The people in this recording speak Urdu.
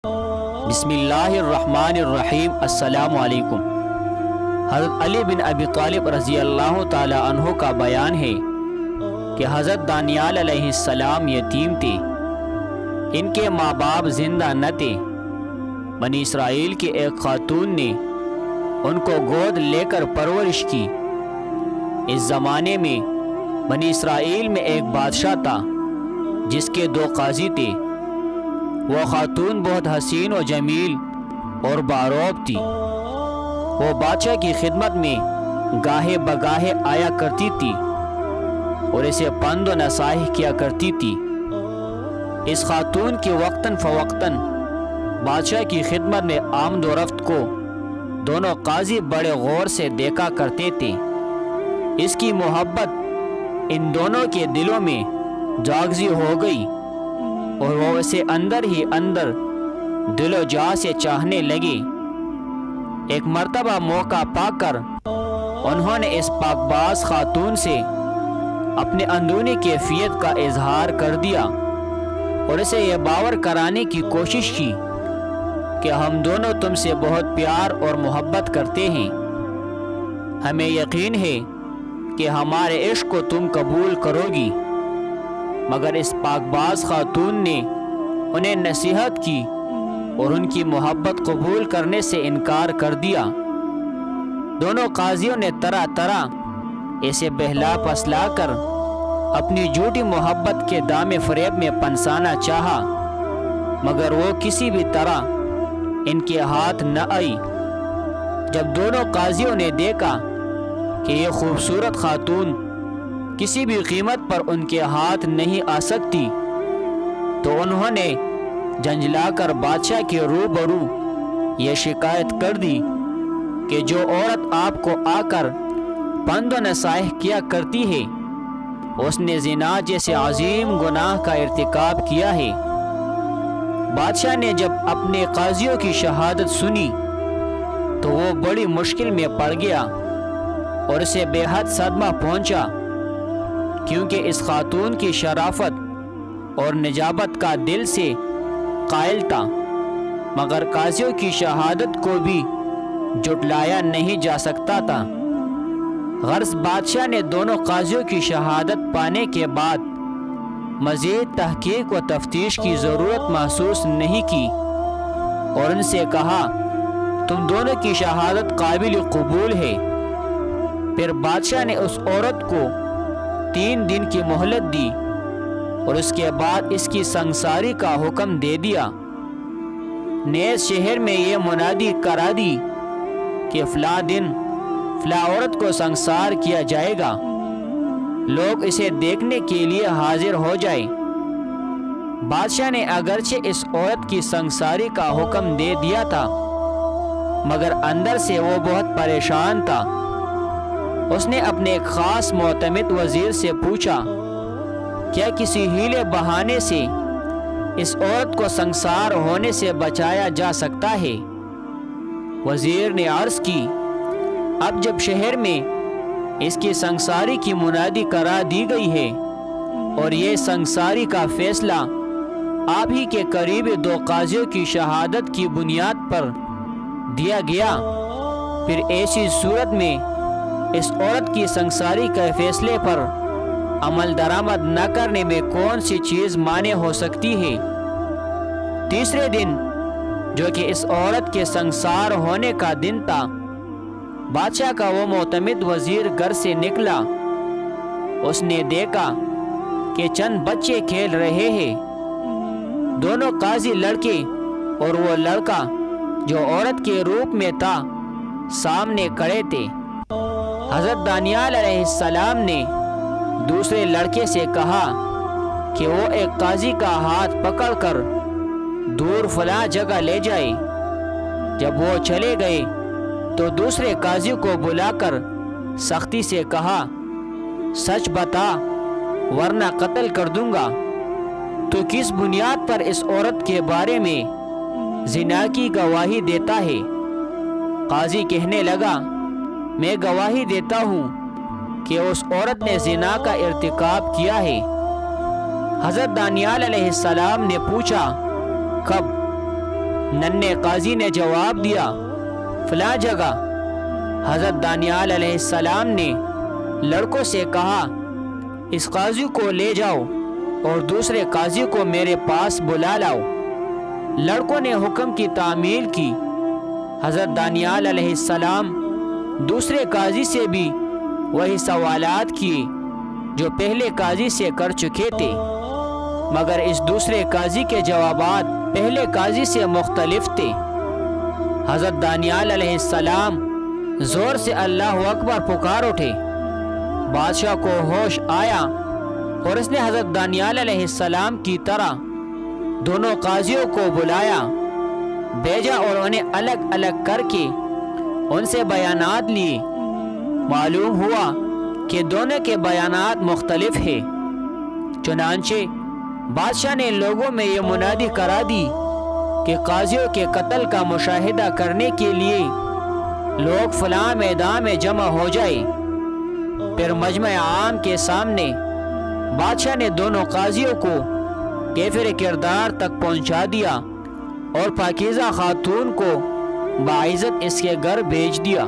بسم اللہ الرحمن الرحیم۔ السلام علیکم۔ حضرت علی بن ابی طالب رضی اللہ تعالی عنہ کا بیان ہے کہ حضرت دانیال علیہ السلام یتیم تھے، ان کے ماں باپ زندہ نہ تھے۔ بنی اسرائیل کی ایک خاتون نے ان کو گود لے کر پرورش کی۔ اس زمانے میں بنی اسرائیل میں ایک بادشاہ تھا جس کے 2 قاضی تھے۔ وہ خاتون بہت حسین و جمیل اور باروب تھی۔ وہ بادشاہ کی خدمت میں گاہے بگاہے آیا کرتی تھی اور اسے پند و نصائح کیا کرتی تھی۔ اس خاتون کی وقتاً فوقتاً بادشاہ کی خدمت میں آمد و رفت کو دونوں قاضی بڑے غور سے دیکھا کرتے تھے۔ اس کی محبت ان دونوں کے دلوں میں جاگزی ہو گئی اور وہ اسے اندر ہی اندر دل و جاں سے چاہنے لگے۔ ایک مرتبہ موقع پا کر انہوں نے اس پاک باز خاتون سے اپنے اندرونی کیفیت کا اظہار کر دیا اور اسے یہ باور کرانے کی کوشش کی کہ ہم دونوں تم سے بہت پیار اور محبت کرتے ہیں۔ ہمیں یقین ہے کہ ہمارے عشق کو تم قبول کرو گی۔ مگر اس پاک باز خاتون نے انہیں نصیحت کی اور ان کی محبت قبول کرنے سے انکار کر دیا۔ دونوں قاضیوں نے طرح طرح اسے بہلا پسلا کر اپنی جھوٹی محبت کے دام فریب میں پنسانا چاہا، مگر وہ کسی بھی طرح ان کے ہاتھ نہ آئی۔ جب دونوں قاضیوں نے دیکھا کہ یہ خوبصورت خاتون کسی بھی قیمت پر ان کے ہاتھ نہیں آ سکتی، تو انہوں نے جھنجھلا کر بادشاہ کے روبرو یہ شکایت کر دی کہ جو عورت آپ کو آ کر پند و نصائح کیا کرتی ہے، اس نے زنا جیسے عظیم گناہ کا ارتکاب کیا ہے۔ بادشاہ نے جب اپنے قاضیوں کی شہادت سنی تو وہ بڑی مشکل میں پڑ گیا اور اسے بے حد صدمہ پہنچا، کیونکہ اس خاتون کی شرافت اور نجابت کا دل سے قائل تھا، مگر قاضیوں کی شہادت کو بھی جھٹلایا نہیں جا سکتا تھا۔ غرض بادشاہ نے دونوں قاضیوں کی شہادت پانے کے بعد مزید تحقیق و تفتیش کی ضرورت محسوس نہیں کی اور ان سے کہا، تم دونوں کی شہادت قابل قبول ہے۔ پھر بادشاہ نے اس عورت کو 3 دن کی مہلت دی اور اس کے بعد اس کی سنگساری کا حکم دے دیا۔ نیز شہر میں یہ منادی کرا دی کہ فلاں دن فلاں عورت کو سنگسار کیا جائے گا، لوگ اسے دیکھنے کے لیے حاضر ہو جائیں۔ بادشاہ نے اگرچہ اس عورت کی سنگساری کا حکم دے دیا تھا، مگر اندر سے وہ بہت پریشان تھا۔ اس نے اپنے ایک خاص معتمد وزیر سے پوچھا، کیا کسی ہیلے بہانے سے اس عورت کو سنگسار ہونے سے بچایا جا سکتا ہے؟ وزیر نے عرض کی، اب جب شہر میں اس کی سنگساری کی منادی کرا دی گئی ہے اور یہ سنگساری کا فیصلہ آپ ہی کے قریب 2 قاضیوں کی شہادت کی بنیاد پر دیا گیا، پھر ایسی صورت میں اس عورت کی سنگساری کے فیصلے پر عمل درآمد نہ کرنے میں کون سی چیز مانع ہو سکتی ہے؟ تیسرے دن، جو کہ اس عورت کے سنگسار ہونے کا دن تھا، بادشاہ کا وہ معتمد وزیر گھر سے نکلا۔ اس نے دیکھا کہ چند بچے کھیل رہے ہیں۔ دونوں قاضی لڑکے اور وہ لڑکا جو عورت کے روپ میں تھا سامنے کھڑے تھے۔ حضرت دانیال علیہ السلام نے دوسرے لڑکے سے کہا کہ وہ ایک قاضی کا ہاتھ پکڑ کر دور فلاں جگہ لے جائے۔ جب وہ چلے گئے تو دوسرے قاضی کو بلا کر سختی سے کہا، سچ بتا ورنہ قتل کر دوں گا۔ تو کس بنیاد پر اس عورت کے بارے میں زنا کی گواہی دیتا ہے؟ قاضی کہنے لگا، میں گواہی دیتا ہوں کہ اس عورت نے زنا کا ارتکاب کیا ہے۔ حضرت دانیال علیہ السلام نے پوچھا، کب؟ ننھے قاضی نے جواب دیا، فلاں جگہ۔ حضرت دانیال علیہ السلام نے لڑکوں سے کہا، اس قاضی کو لے جاؤ اور دوسرے قاضی کو میرے پاس بلا لاؤ۔ لڑکوں نے حکم کی تعمیل کی۔ حضرت دانیال علیہ السلام دوسرے قاضی سے بھی وہی سوالات کیے جو پہلے قاضی سے کر چکے تھے، مگر اس دوسرے قاضی کے جوابات پہلے قاضی سے مختلف تھے۔ حضرت دانیال علیہ السلام زور سے اللہ اکبر پکار اٹھے۔ بادشاہ کو ہوش آیا اور اس نے حضرت دانیال علیہ السلام کی طرح دونوں قاضیوں کو بلایا، بھیجا اور انہیں الگ الگ کر کے ان سے بیانات لیے۔ معلوم ہوا کہ دونوں کے بیانات مختلف ہیں۔ چنانچہ بادشاہ نے لوگوں میں یہ منادی کرا دی کہ قاضیوں کے قتل کا مشاہدہ کرنے کے لیے لوگ فلاں میدان میں جمع ہو جائے۔ پھر مجمع عام کے سامنے بادشاہ نے دونوں قاضیوں کو کیفر کردار تک پہنچا دیا اور پاکیزہ خاتون کو باعزت اس کے گھر بھیج دیا۔